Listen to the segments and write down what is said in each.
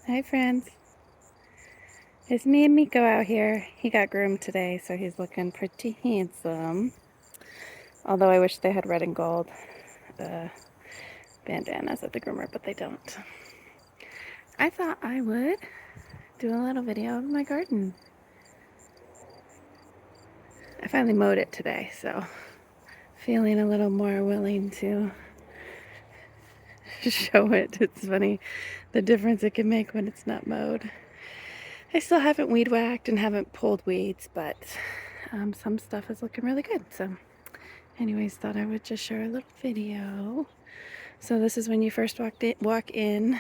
Hi friends, it's me and Miko out here. He got groomed today, so he's looking pretty handsome. Although I wish they had red and gold bandanas at the groomer, but they don't. I thought I would do a little video of my garden. I finally mowed it today, so feeling a little more willing to show it. It's funny the difference it can make when it's not mowed. I still haven't weed whacked and haven't pulled weeds, but some stuff is looking really good. So anyways, thought I would just share a little video. So this is when you first walk in.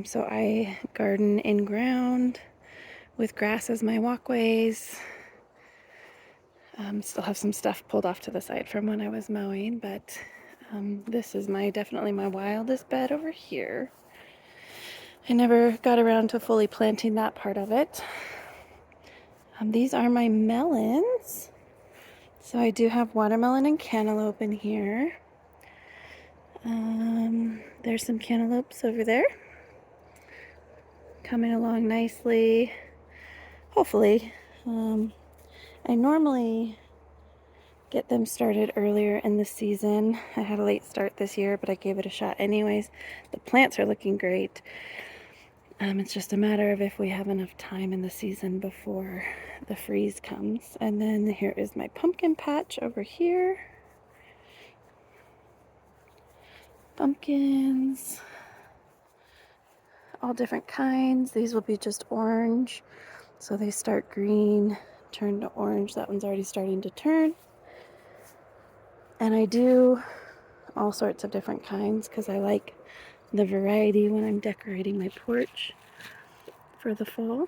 So I garden in ground with grass as my walkways. Still have some stuff pulled off to the side from when I was mowing, but this is definitely my wildest bed over here. I never got around to fully planting that part of it. These are my melons. So I do have watermelon and cantaloupe in here. There's some cantaloupes over there. Coming along nicely, hopefully. I normally get them started earlier in the season. I had a late start this year, but I gave it a shot anyways. The plants are looking great. It's just a matter of if we have enough time in the season before the freeze comes. And then here is my pumpkin patch over here. Pumpkins, all different kinds. These will be just orange. So they start green, turn to orange. That one's already starting to turn. And I do all sorts of different kinds because I like the variety when I'm decorating my porch for the fall.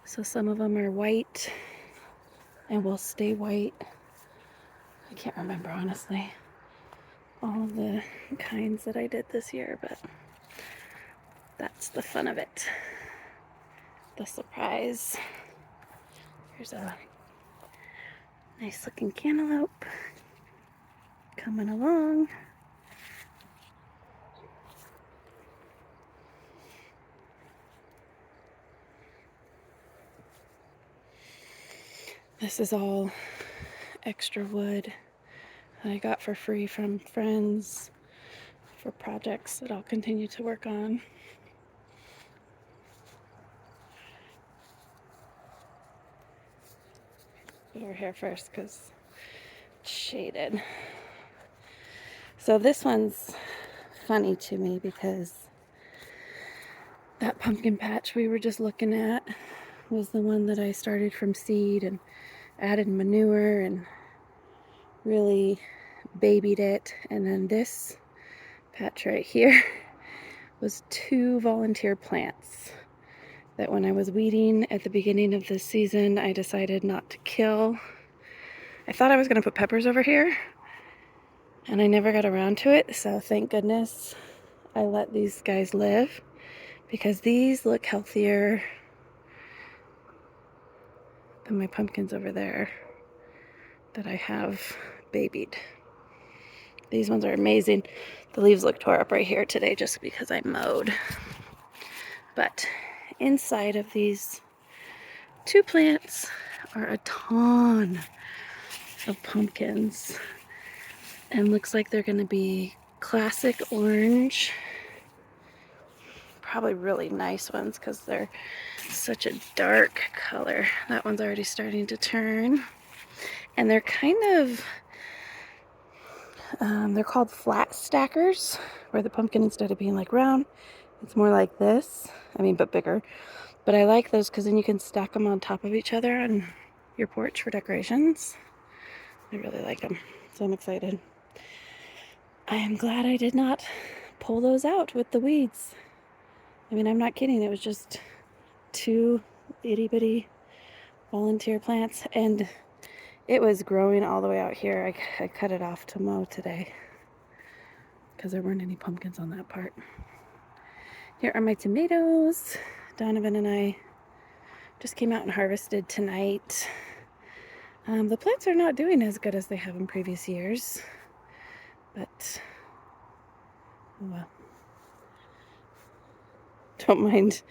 So some of them are white and will stay white. I can't remember honestly all of the kinds that I did this year, but that's the fun of it. The surprise. Here's a nice looking cantaloupe coming along. This is all extra wood that I got for free from friends for projects that I'll continue to work on. Over here first because it's shaded. So this one's funny to me because that pumpkin patch we were just looking at was the one that I started from seed and added manure and really babied it. And then this patch right here was 2 volunteer plants that when I was weeding at the beginning of the season, I decided not to kill. I thought I was going to put peppers over here, and I never got around to it, so thank goodness I let these guys live, because these look healthier than my pumpkins over there that I have babied. These ones are amazing. The leaves look tore up right here today just because I mowed. But inside of these 2 plants are a ton of pumpkins, and looks like they're going to be classic orange. Probably really nice ones because they're such a dark color. That one's already starting to turn, and they're kind of they're called flat stackers, where the pumpkin, instead of being like round, it's more like this. I mean, but bigger. But I like those because then you can stack them on top of each other on your porch for decorations. I really like them, so I'm excited. I am glad I did not pull those out with the weeds. I mean, I'm not kidding. It was just 2 itty bitty volunteer plants, and it was growing all the way out here. I cut it off to mow today because there weren't any pumpkins on that part. Here are my tomatoes. Donovan and I just came out and harvested tonight. The plants are not doing as good as they have in previous years, but oh well. don't mind.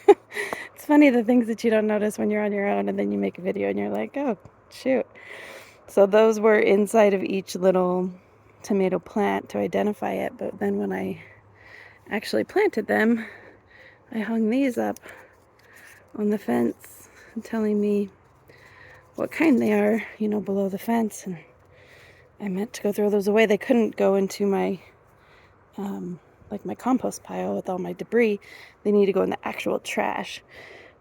It's funny the things that you don't notice when you're on your own, and then you make a video and you're like, oh, shoot. So those were inside of each little tomato plant to identify it, but then when I actually planted them, I hung these up on the fence telling me what kind they are, you know, below the fence, and I meant to go throw those away. They couldn't go into my like my compost pile with all my debris. They need to go in the actual trash,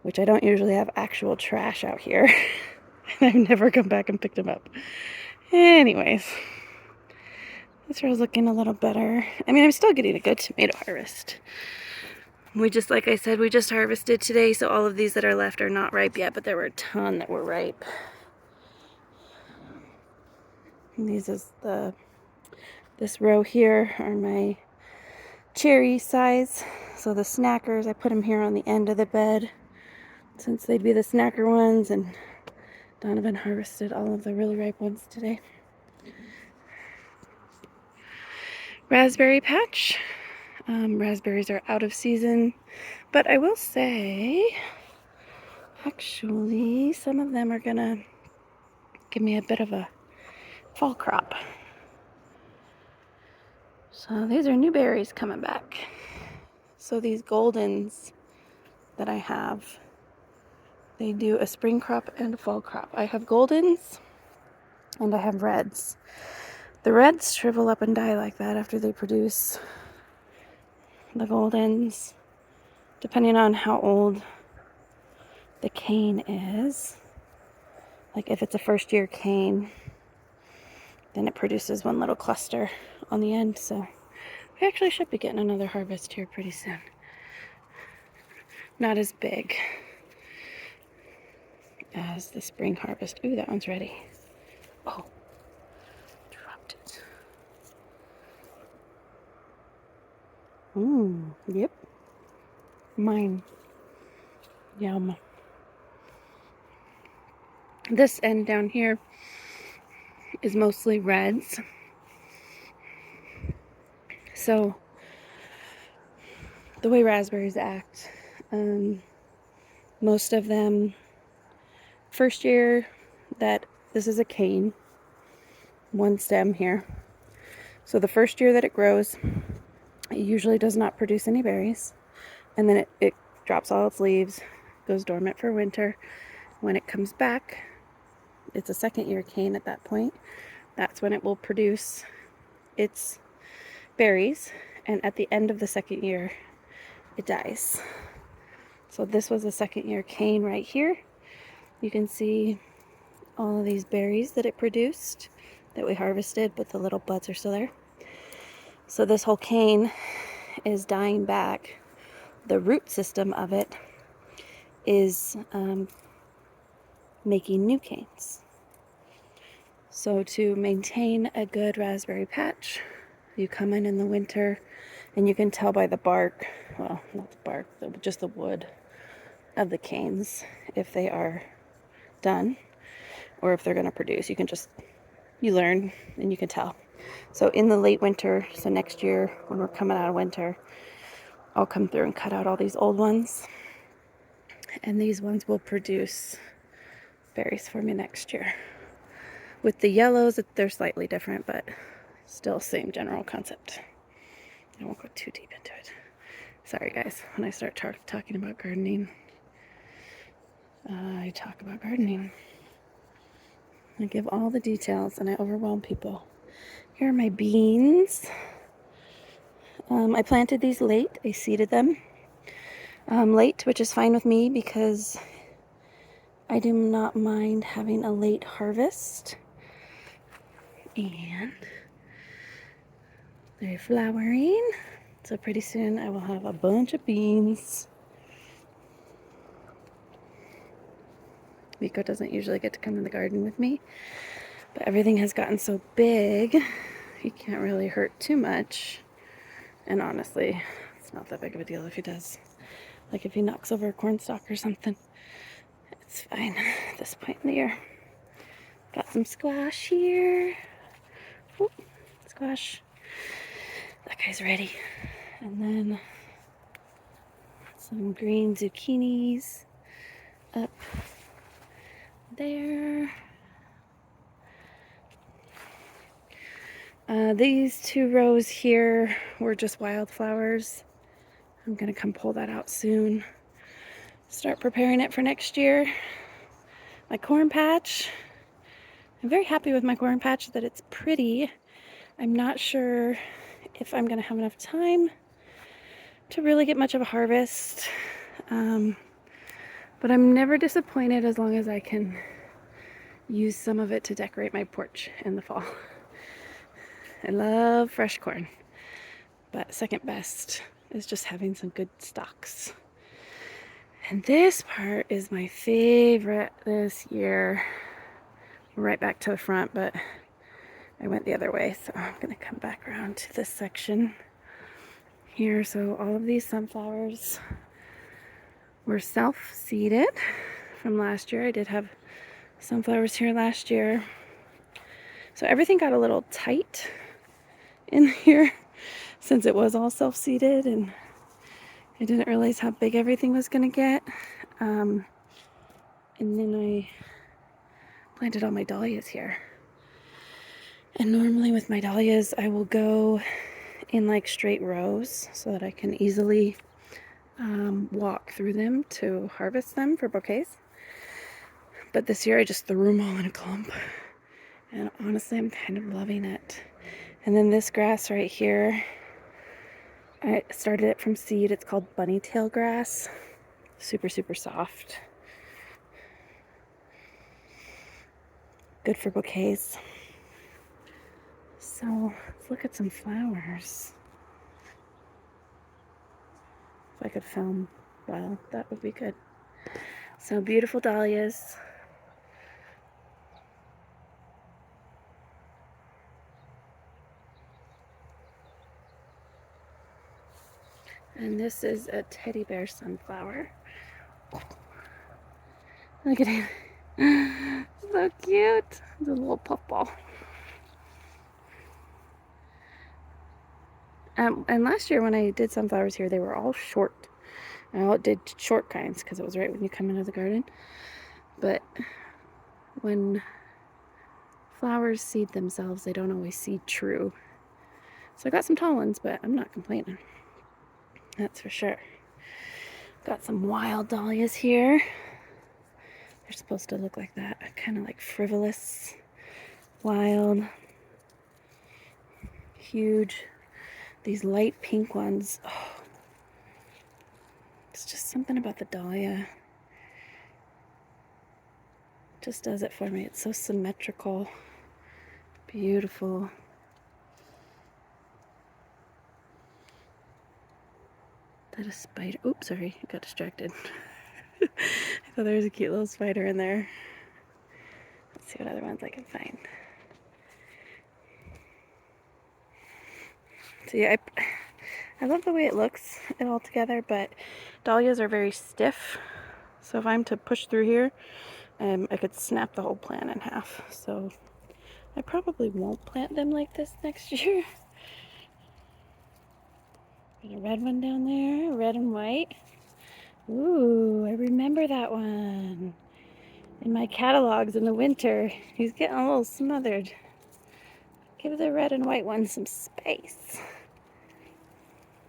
which I don't usually have actual trash out here. I've never come back and picked them up. Anyways, this row's looking a little better. I mean, I'm still getting a good tomato harvest. We just, like I said, we just harvested today, so all of these that are left are not ripe yet, but there were a ton that were ripe. And this row here are my cherry size. So the snackers, I put them here on the end of the bed since they'd be the snacker ones, and Donovan harvested all of the really ripe ones today. Raspberry patch. Raspberries are out of season, but I will say, actually, some of them are gonna give me a bit of a fall crop. So these are new berries coming back. So these goldens that I have, they do a spring crop and a fall crop. I have goldens and I have reds. The reds shrivel up and die like that after they produce. The goldens, depending on how old the cane is, like if it's a first year cane, then it produces one little cluster on the end. So we actually should be getting another harvest here pretty soon. Not as big as the spring harvest. Ooh, that one's ready. Oh, dropped it. Yep. Mine. Yum. This end down here is mostly reds. So the way raspberries act, most of them, first year that this is a cane, one stem here. So the first year that it grows, it usually does not produce any berries. And then it drops all its leaves, goes dormant for winter. When it comes back, it's a second year cane at that point. That's when it will produce its berries. And at the end of the second year, it dies. So this was a second year cane right here. You can see all of these berries that it produced that we harvested, but the little buds are still there. So this whole cane is dying back. The root system of it is making new canes. So to maintain a good raspberry patch, you come in the winter, and you can tell by the bark, well, not the bark, just the wood of the canes, if they are done or if they're going to produce. You learn and you can tell. So in the late winter, so next year when we're coming out of winter, I'll come through and cut out all these old ones, and these ones will produce berries for me next year. With the yellows, they're slightly different, but still same general concept. I won't go too deep into it. Sorry guys, when I start talking about gardening, I talk about gardening. I give all the details and I overwhelm people. Here are my beans. I planted these late. I seeded them late, which is fine with me because I do not mind having a late harvest. And they're flowering. So pretty soon I will have a bunch of beans. Miko doesn't usually get to come in the garden with me, but everything has gotten so big, he can't really hurt too much. And honestly, it's not that big of a deal if he does. Like if he knocks over a cornstalk or something, it's fine at this point in the year. Got some squash here. Ooh, squash. That guy's ready. And then Some green zucchinis up there. These 2 rows here were just wildflowers. I'm gonna come pull that out soon. Start preparing it for next year. My corn patch. I'm very happy with my corn patch that it's pretty. I'm not sure if I'm gonna have enough time to really get much of a harvest. But I'm never disappointed as long as I can use some of it to decorate my porch in the fall. I love fresh corn, but second best is just having some good stalks. And this part is my favorite this year. Right back to the front, but I went the other way, so I'm gonna come back around to this section here. So all of these sunflowers were self-seeded from last year. I did have sunflowers here last year. So everything got a little tight in here since it was all self-seeded, and I didn't realize how big everything was gonna get. And then I planted all my dahlias here. And normally with my dahlias, I will go in like straight rows so that I can easily walk through them to harvest them for bouquets. But this year I just threw them all in a clump. And honestly, I'm kind of loving it. And then this grass right here, I started it from seed. It's called bunny tail grass. Super, super soft. Good for bouquets. So let's look at some flowers. If I could film well, that would be good. So beautiful dahlias. And this is a teddy bear sunflower. Look at him. So cute. It's a little puffball. And last year when I did sunflowers here, they were all short. I did short kinds because it was right when you come into the garden. But when flowers seed themselves, they don't always seed true. So I got some tall ones, but I'm not complaining. That's for sure. Got some wild dahlias here. They're supposed to look like that, kind of like frivolous, wild, huge. These light pink ones. Oh, it's just something about the dahlia. Just does it for me. It's so symmetrical, beautiful. Is that a spider? Oops, sorry, I got distracted. I thought there was a cute little spider in there. Let's see what other ones I can find. So yeah, I love the way it looks it all together, but dahlias are very stiff. So if I'm to push through here, I could snap the whole plant in half. So I probably won't plant them like this next year. Got a red one down there, red and white. Ooh, I remember that one. In my catalogs in the winter, he's getting a little smothered. Give the red and white one some space.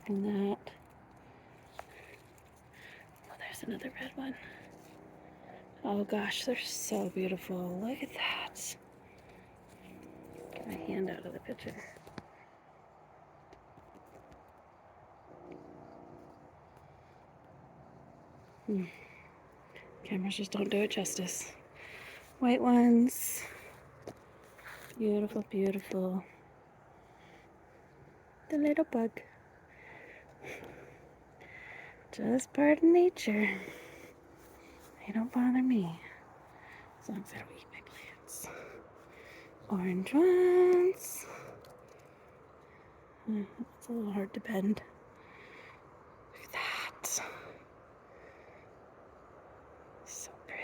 And that. Oh, there's another red one. Oh gosh, they're so beautiful. Look at that. Get my hand out of the picture. Cameras just don't do it justice. White ones. Beautiful, beautiful. The little bug. Just part of nature. They don't bother me. As long as I don't eat my plants. Orange ones. It's a little hard to bend. Look at that. So pretty.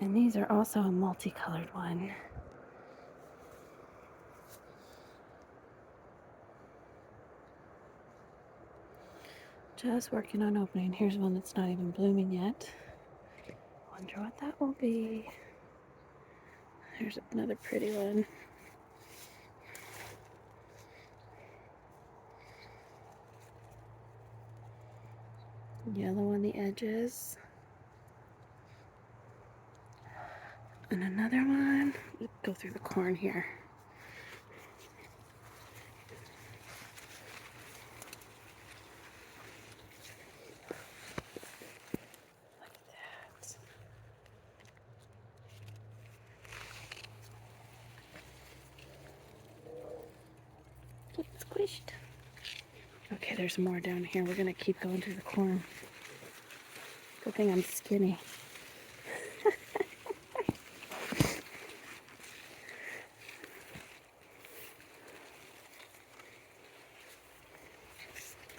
And these are also a multicolored one. Just working on opening. Here's one that's not even blooming yet. Wonder what that will be. Here's another pretty one. Yellow on the edges. And another one. Let's go through the corn here. Look at that. Get squished. Okay, there's more down here. We're gonna keep going through the corn. Good thing I'm skinny.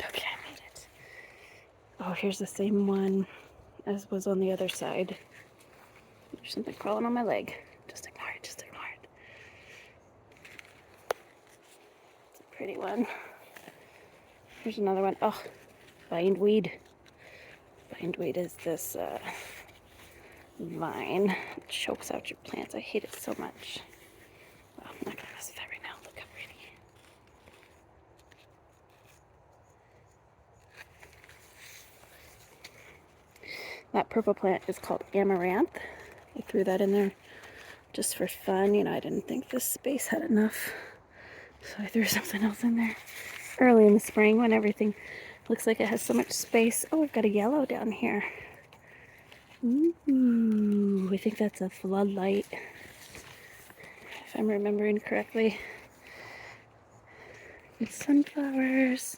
Okay, I made it. Oh, here's the same one as was on the other side. There's something crawling on my leg. Just ignore it, just ignore it. It's a pretty one. Here's another one. Oh, bindweed. Bindweed is this vine. It chokes out your plants. I hate it so much. Well, I'm not gonna mess with that right now. Look how pretty. That purple plant is called amaranth. I threw that in there just for fun. You know, I didn't think this space had enough, so I threw something else in there early in the spring when everything looks like it has so much space. Oh, I've got a yellow down here. Ooh, I think that's a floodlight, if I'm remembering correctly. And sunflowers.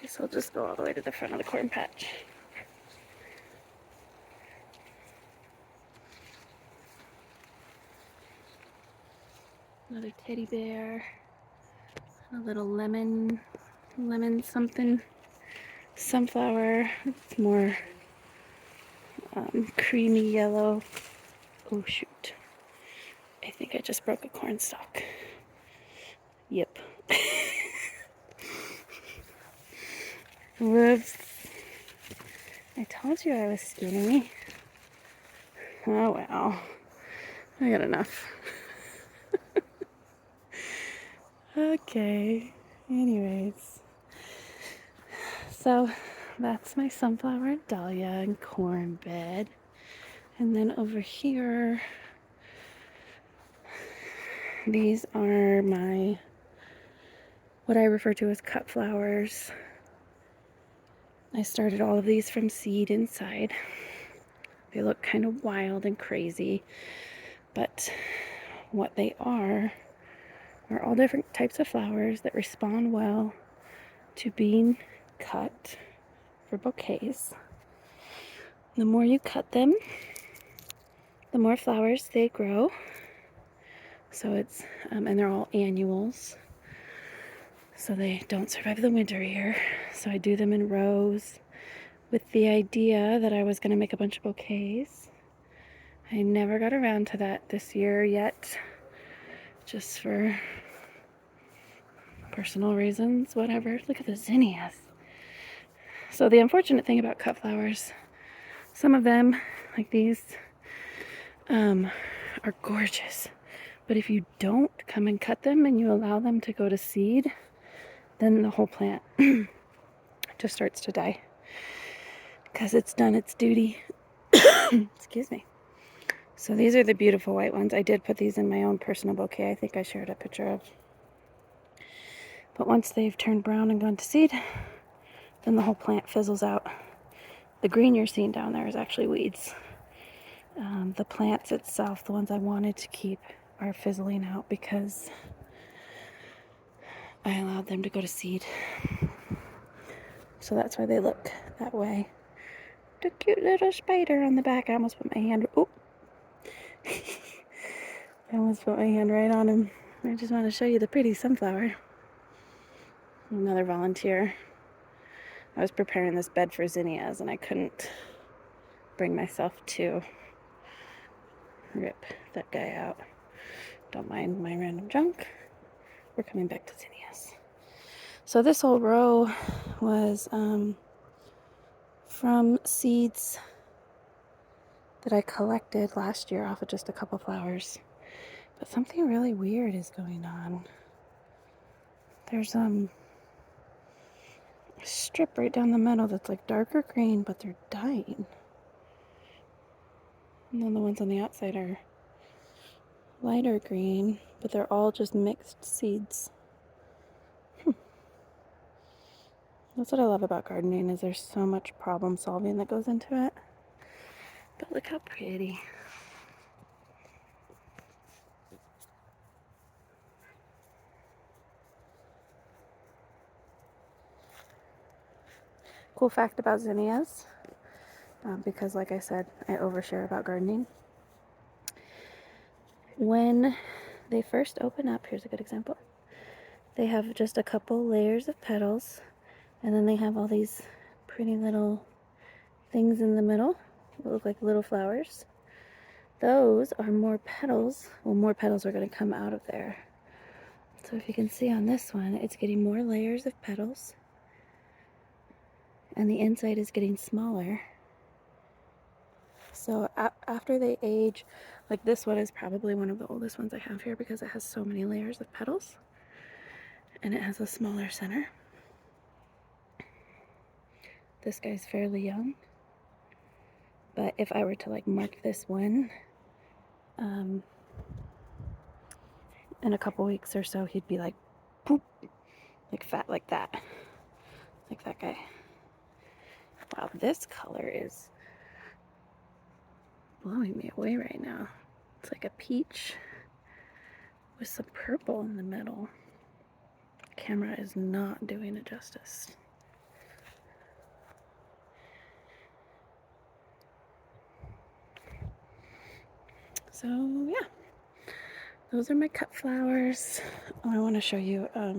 Guess I'll just go all the way to the front of the corn patch. Another teddy bear. A little lemon something. Sunflower. It's more creamy yellow. Oh shoot. I think I just broke a corn stalk. Yep. Whoops. I told you I was skinny. Oh well. I got enough. Okay. Anyways. So that's my sunflower, dahlia, and corn bed. And then over here, these are my, what I refer to as cut flowers. I started all of these from seed inside. They look kind of wild and crazy, but what they are all different types of flowers that respond well to being cut for bouquets. The more you cut them, the more flowers they grow. So it's, and they're all annuals, so they don't survive the winter here. So I do them in rows with the idea that I was going to make a bunch of bouquets. I never got around to that this year yet, just for personal reasons, whatever. Look at the zinnias. So the unfortunate thing about cut flowers, some of them, like these, are gorgeous. But if you don't come and cut them and you allow them to go to seed, then the whole plant just starts to die because it's done its duty. Excuse me. So these are the beautiful white ones. I did put these in my own personal bouquet. I think I shared a picture of. But once they've turned brown and gone to seed, then the whole plant fizzles out. The green you're seeing down there is actually weeds. The plants itself, the ones I wanted to keep, are fizzling out because I allowed them to go to seed. So that's why they look that way. The cute little spider on the back. I almost put my hand, oh. I almost put my hand right on him. I just want to show you the pretty sunflower. Another volunteer. I was preparing this bed for zinnias and I couldn't bring myself to rip that guy out. Don't mind my random junk. We're coming back to zinnias. So this whole row was from seeds that I collected last year off of just a couple flowers. But something really weird is going on. There's a strip right down the middle that's like darker green, but they're dying. And then the ones on the outside are lighter green, but they're all just mixed seeds. That's what I love about gardening, is there's so much problem solving that goes into it. But look how pretty. Cool fact about zinnias, because like I said, I overshare about gardening. When they first open up, here's a good example. They have just a couple layers of petals, and then they have all these pretty little things in the middle that look like little flowers. Those are more petals. Well, more petals are going to come out of there. So if you can see on this one, it's getting more layers of petals, and the inside is getting smaller. So after they age, like this one is probably one of the oldest ones I have here because it has so many layers of petals, and it has a smaller center. This guy's fairly young, but if I were to like mark this one, in a couple weeks or so, he'd be like poop, like fat, like that guy. Wow, this color is blowing me away right now. It's like a peach with some purple in the middle. Camera is not doing it justice. So yeah, those are my cut flowers. Oh, I want to show you. Hi,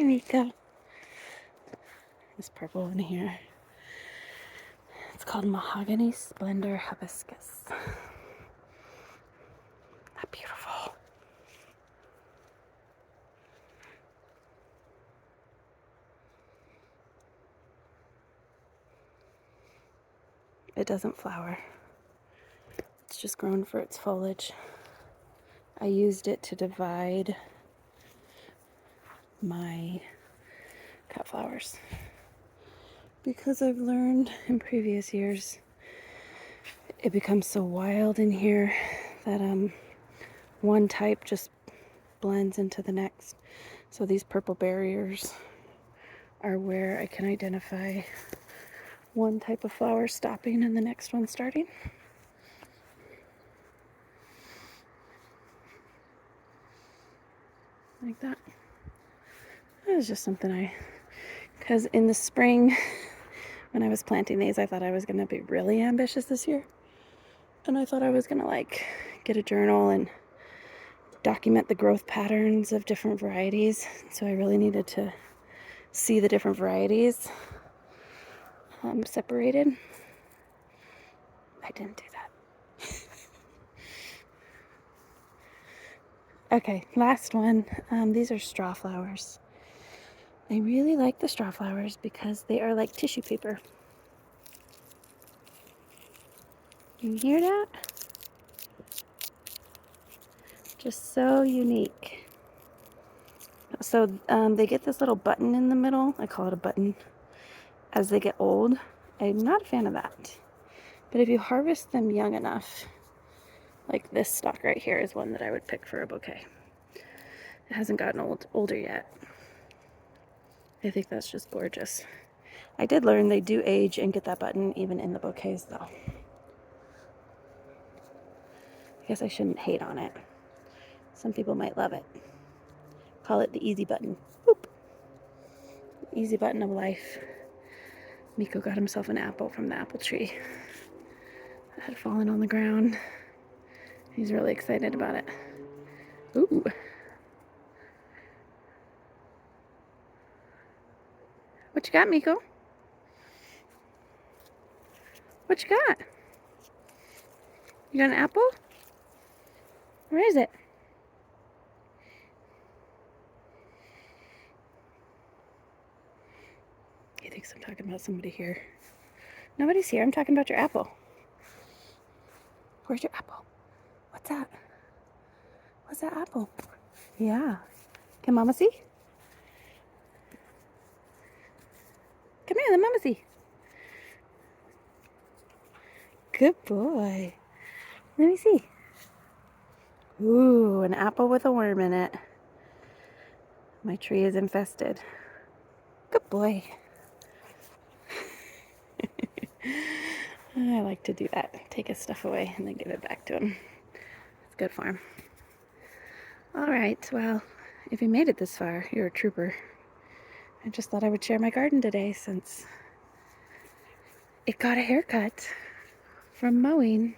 Mika. This purple one here. It's called Mahogany Splendor Hibiscus. Not beautiful. It doesn't flower. It's just grown for its foliage. I used it to divide my cut flowers because I've learned in previous years it becomes so wild in here that one type just blends into the next. So these purple barriers are where I can identify one type of flower stopping and the next one starting. Like that. That was just something because in the spring when I was planting these, I thought I was going to be really ambitious this year. And I thought I was going to like get a journal and document the growth patterns of different varieties. So I really needed to see the different varieties separated. I didn't do that. Okay, last one. These are straw flowers. I really like the straw flowers because they are like tissue paper. You hear that? Just so unique. So they get this little button in the middle. I call it a button. As they get old, I'm not a fan of that. But if you harvest them young enough, like this stalk right here is one that I would pick for a bouquet. It hasn't gotten older yet. I think that's just gorgeous. I did learn they do age and get that button even in the bouquets though. I guess I shouldn't hate on it. Some people might love it. Call it the easy button. Boop. Easy button of life. Miko got himself an apple from the apple tree. It had fallen on the ground. He's really excited about it. Ooh. What you got, Miko? What you got? You got an apple? Where is it? He thinks I'm talking talking about somebody here. Nobody's here. I'm talking about your apple. Where's your apple? What's that? What's that apple? Yeah. Can Mama see? Come here, let Mama see. Good boy. Let me see. Ooh, an apple with a worm in it. My tree is infested. Good boy. I like to do that. Take his stuff away and then give it back to him. It's good for him. Alright, well, if you made it this far, you're a trooper. I just thought I would share my garden today since it got a haircut from mowing.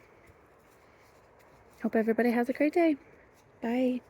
Hope everybody has a great day. Bye.